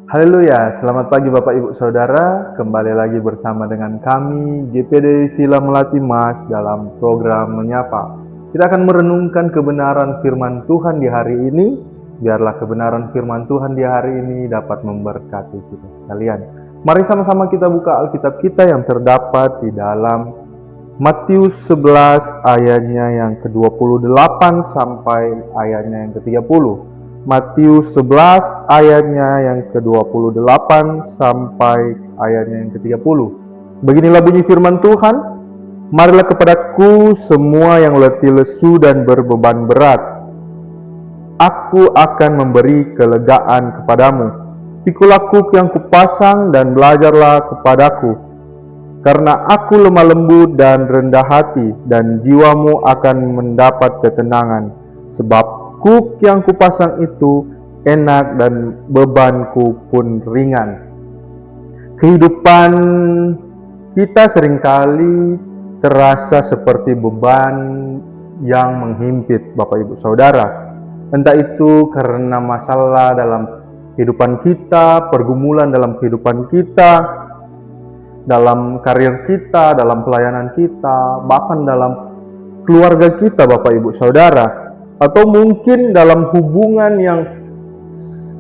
Haleluya, selamat pagi Bapak Ibu Saudara. Kembali lagi bersama dengan kami GPD Villa Melati Mas dalam program Menyapa. Kita akan merenungkan kebenaran firman Tuhan di hari ini. Biarlah kebenaran firman Tuhan di hari ini dapat memberkati kita sekalian. Mari sama-sama kita buka Alkitab kita yang terdapat di dalam Matius 11 ayatnya yang ke-28 sampai ayatnya yang ke-30. Matius 11 ayatnya yang ke-28 sampai ayatnya yang ke-30. Beginilah bunyi firman Tuhan. Marilah kepadaku semua yang letih lesu dan berbeban berat. Aku akan memberi kelegaan kepadamu. Pikulah kuk yang kupasang dan belajarlah kepadaku. Karena aku lemah lembut dan rendah hati, dan jiwamu akan mendapat ketenangan. Sebab kuk yang kupasang itu enak dan bebanku pun ringan. Kehidupan kita seringkali terasa seperti beban yang menghimpit Bapak Ibu Saudara. Entah itu karena masalah dalam kehidupan kita, pergumulan dalam kehidupan kita, dalam karir kita, dalam pelayanan kita, bahkan dalam keluarga kita Bapak Ibu Saudara. Atau mungkin dalam hubungan yang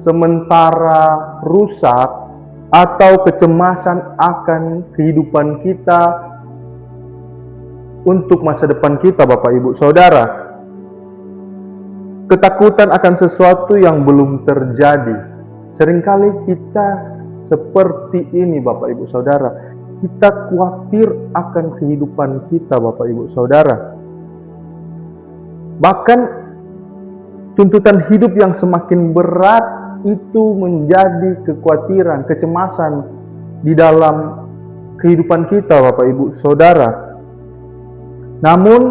sementara rusak, atau kecemasan akan kehidupan kita untuk masa depan kita Bapak Ibu Saudara. Ketakutan akan sesuatu yang belum terjadi. Seringkali kita seperti ini Bapak Ibu Saudara. Kita khawatir akan kehidupan kita Bapak Ibu Saudara. Bahkan tuntutan hidup yang semakin berat itu menjadi kekhawatiran, kecemasan di dalam kehidupan kita Bapak Ibu Saudara. Namun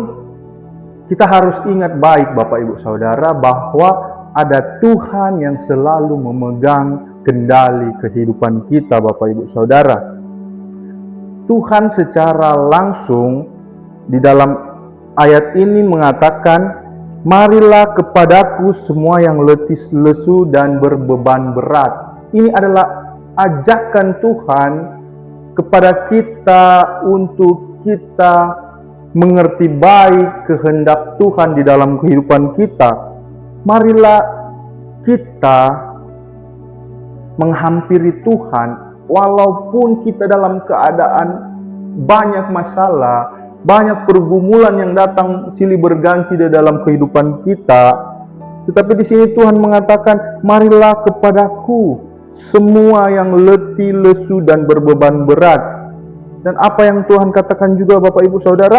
kita harus ingat baik Bapak Ibu Saudara bahwa ada Tuhan yang selalu memegang kendali kehidupan kita Bapak Ibu Saudara. Tuhan secara langsung di dalam ayat ini mengatakan, marilah kepadaku semua yang letih lesu dan berbeban berat. Ini adalah ajakan Tuhan kepada kita untuk kita mengerti baik kehendak Tuhan di dalam kehidupan kita. Marilah kita menghampiri Tuhan walaupun kita dalam keadaan banyak masalah, banyak pergumulan yang datang silih berganti di dalam kehidupan kita. Tetapi di sini Tuhan mengatakan, marilah kepadaku semua yang letih lesu dan berbeban berat. Dan apa yang Tuhan katakan juga Bapak Ibu Saudara,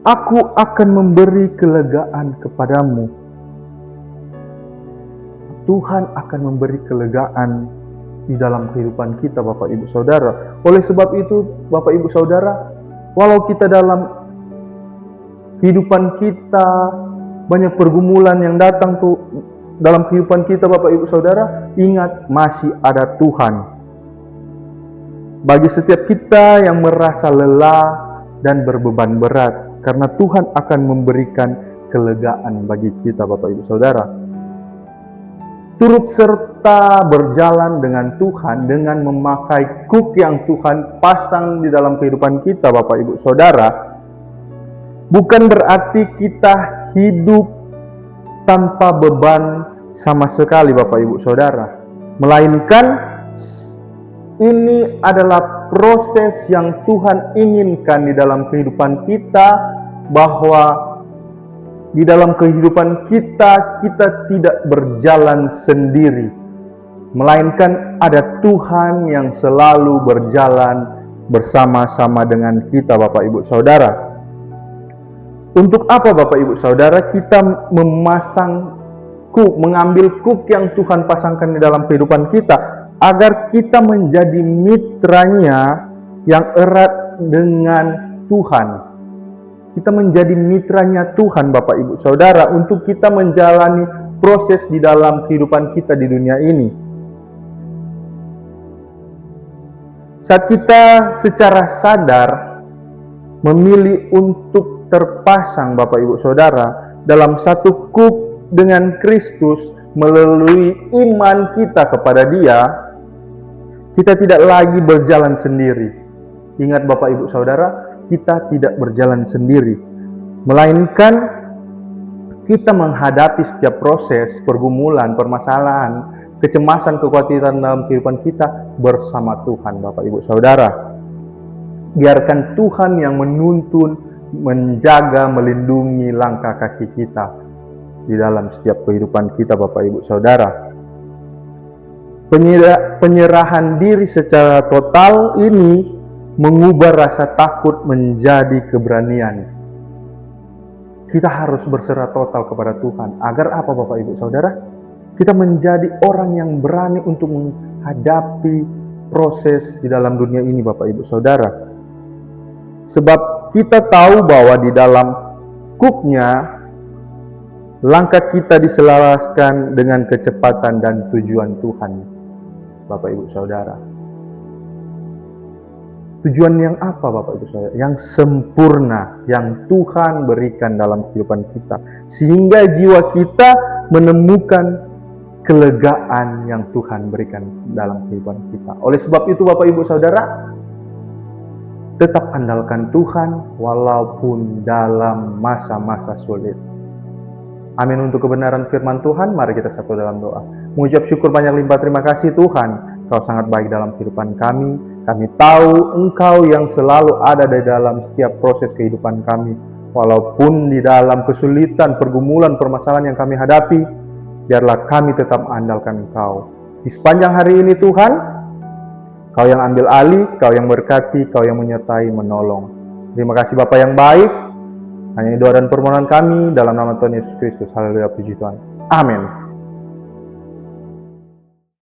aku akan memberi kelegaan kepadamu. Tuhan akan memberi kelegaan di dalam kehidupan kita Bapak Ibu Saudara. Oleh sebab itu Bapak Ibu Saudara, walau kita dalam kehidupan kita banyak pergumulan yang datang tuh dalam kehidupan kita Bapak Ibu Saudara, ingat masih ada Tuhan. Bagi setiap kita yang merasa lelah dan berbeban berat, karena Tuhan akan memberikan kelegaan bagi kita Bapak Ibu Saudara. Turut serta berjalan dengan Tuhan dengan memakai kuk yang Tuhan pasang di dalam kehidupan kita Bapak Ibu Saudara, bukan berarti kita hidup tanpa beban sama sekali Bapak Ibu Saudara. Melainkan ini adalah proses yang Tuhan inginkan di dalam kehidupan kita, bahwa di dalam kehidupan kita, kita tidak berjalan sendiri, melainkan ada Tuhan yang selalu berjalan bersama-sama dengan kita Bapak Ibu Saudara. Untuk apa Bapak Ibu Saudara kita memasang kuk, mengambil kuk yang Tuhan pasangkan di dalam kehidupan kita? Agar kita menjadi mitranya yang erat dengan Tuhan. Kita menjadi mitranya Tuhan Bapak Ibu Saudara untuk kita menjalani proses di dalam kehidupan kita di dunia ini. Saat kita secara sadar memilih untuk terpasang Bapak Ibu Saudara dalam satu kuk dengan Kristus melalui iman kita kepada Dia, Kita tidak lagi berjalan sendiri. Ingat Bapak Ibu Saudara, kita tidak berjalan sendiri, melainkan kita menghadapi setiap proses, pergumulan, permasalahan, kecemasan, kekhawatiran dalam kehidupan kita bersama Tuhan, Bapak Ibu Saudara. Biarkan Tuhan yang menuntun, menjaga, melindungi langkah kaki kita di dalam setiap kehidupan kita, Bapak Ibu Saudara. Penyerahan diri secara total ini mengubah rasa takut menjadi keberanian. Kita harus berserah total kepada Tuhan. Agar apa Bapak Ibu Saudara? Kita menjadi orang yang berani untuk menghadapi proses di dalam dunia ini, Bapak Ibu Saudara. Sebab kita tahu bahwa di dalam kuknya langkah kita diselaraskan dengan kecepatan dan tujuan Tuhan, Bapak Ibu Saudara. Tujuan yang apa Bapak Ibu Saudara? Yang sempurna, yang Tuhan berikan dalam kehidupan kita, sehingga jiwa kita menemukan kelegaan yang Tuhan berikan dalam kehidupan kita. Oleh sebab itu Bapak Ibu Saudara, tetap andalkan Tuhan walaupun dalam masa-masa sulit. Amin. Untuk kebenaran firman Tuhan, mari kita satu dalam doa. Mengucap syukur banyak limpah terima kasih Tuhan, Kau sangat baik dalam kehidupan kami. Kami tahu Engkau yang selalu ada di dalam setiap proses kehidupan kami. Walaupun di dalam kesulitan, pergumulan, permasalahan yang kami hadapi, biarlah kami tetap andalkan Engkau. Di sepanjang hari ini Tuhan, Kau yang ambil alih, Kau yang berkati, Kau yang menyertai, menolong. Terima kasih Bapa yang baik. Hanya doa dan permohonan kami dalam nama Tuhan Yesus Kristus. Haleluya, puji Tuhan. Amin.